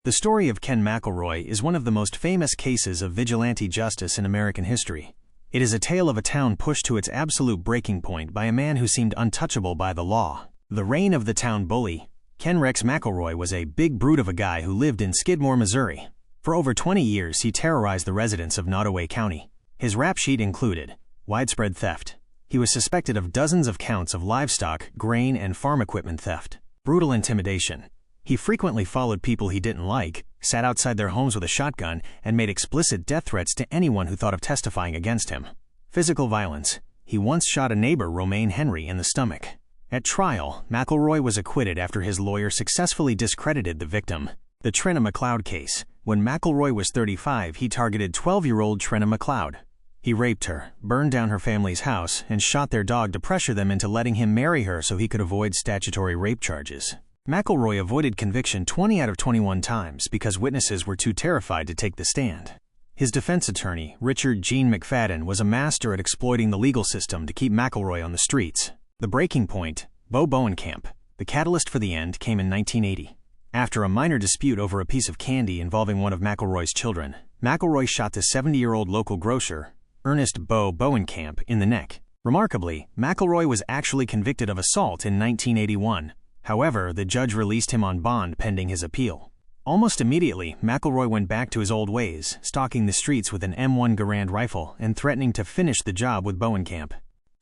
The story of Ken McElroy is one of the most famous cases of vigilante justice in American history. It is a tale of a town pushed to its absolute breaking point by a man who seemed untouchable by the law. The reign of the town bully, Ken Rex McElroy, was a big brute of a guy who lived in Skidmore, Missouri. For over 20 years, he terrorized the residents of Nottoway County. His rap sheet included widespread theft. He was suspected of dozens of counts of livestock, grain, and farm equipment theft. Brutal intimidation. He frequently followed people he didn't like, sat outside their homes with a shotgun, and made explicit death threats to anyone who thought of testifying against him. Physical violence. He once shot a neighbor, Romaine Henry, in the stomach. At trial, McElroy was acquitted after his lawyer successfully discredited the victim. The Trina McLeod case. When McElroy was 35, he targeted 12-year-old Trina McLeod. He raped her, burned down her family's house, and shot their dog to pressure them into letting him marry her so he could avoid statutory rape charges. McElroy avoided conviction 20 out of 21 times because witnesses were too terrified to take the stand. His defense attorney, Richard Gene McFadden, was a master at exploiting the legal system to keep McElroy on the streets. The breaking point, Bo Bowenkamp. The catalyst for the end came in 1980. After a minor dispute over a piece of candy involving one of McElroy's children, McElroy shot the 70-year-old local grocer, Ernest Bo Bowenkamp, in the neck. Remarkably, McElroy was actually convicted of assault in 1981. However, the judge released him on bond pending his appeal. Almost immediately, McElroy went back to his old ways, stalking the streets with an M1 Garand rifle and threatening to finish the job with Bowenkamp.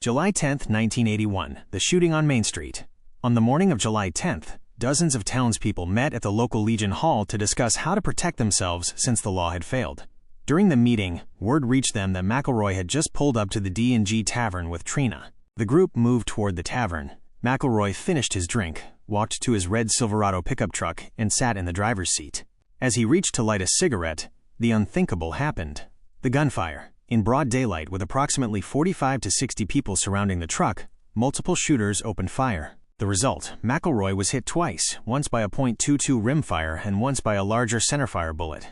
July 10, 1981, the shooting on Main Street. On the morning of July 10th, dozens of townspeople met at the local Legion Hall to discuss how to protect themselves since the law had failed. During the meeting, word reached them that McElroy had just pulled up to the D&G Tavern with Trina. The group moved toward the tavern. McElroy finished his drink, walked to his red Silverado pickup truck, and sat in the driver's seat. As he reached to light a cigarette, the unthinkable happened. The gunfire. In broad daylight, with approximately 45 to 60 people surrounding the truck, multiple shooters opened fire. The result, McElroy was hit twice, once by a .22 rimfire and once by a larger centerfire bullet.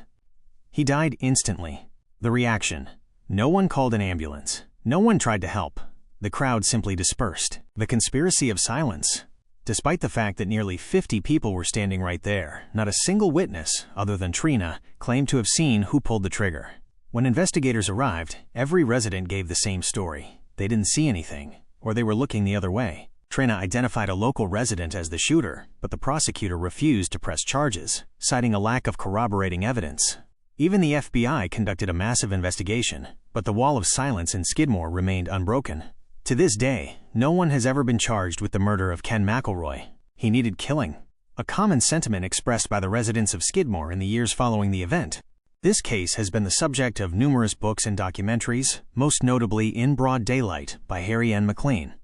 He died instantly. The reaction. No one called an ambulance. No one tried to help. The crowd simply dispersed. The conspiracy of silence. Despite the fact that nearly 50 people were standing right there, not a single witness, other than Trina, claimed to have seen who pulled the trigger. When investigators arrived, every resident gave the same story. They didn't see anything, or they were looking the other way. Trina identified a local resident as the shooter, but the prosecutor refused to press charges, citing a lack of corroborating evidence. Even the FBI conducted a massive investigation, but the wall of silence in Skidmore remained unbroken. To this day, no one has ever been charged with the murder of Ken McElroy. He needed killing. A common sentiment expressed by the residents of Skidmore in the years following the event. This case has been the subject of numerous books and documentaries, most notably In Broad Daylight by Harry N. McLean.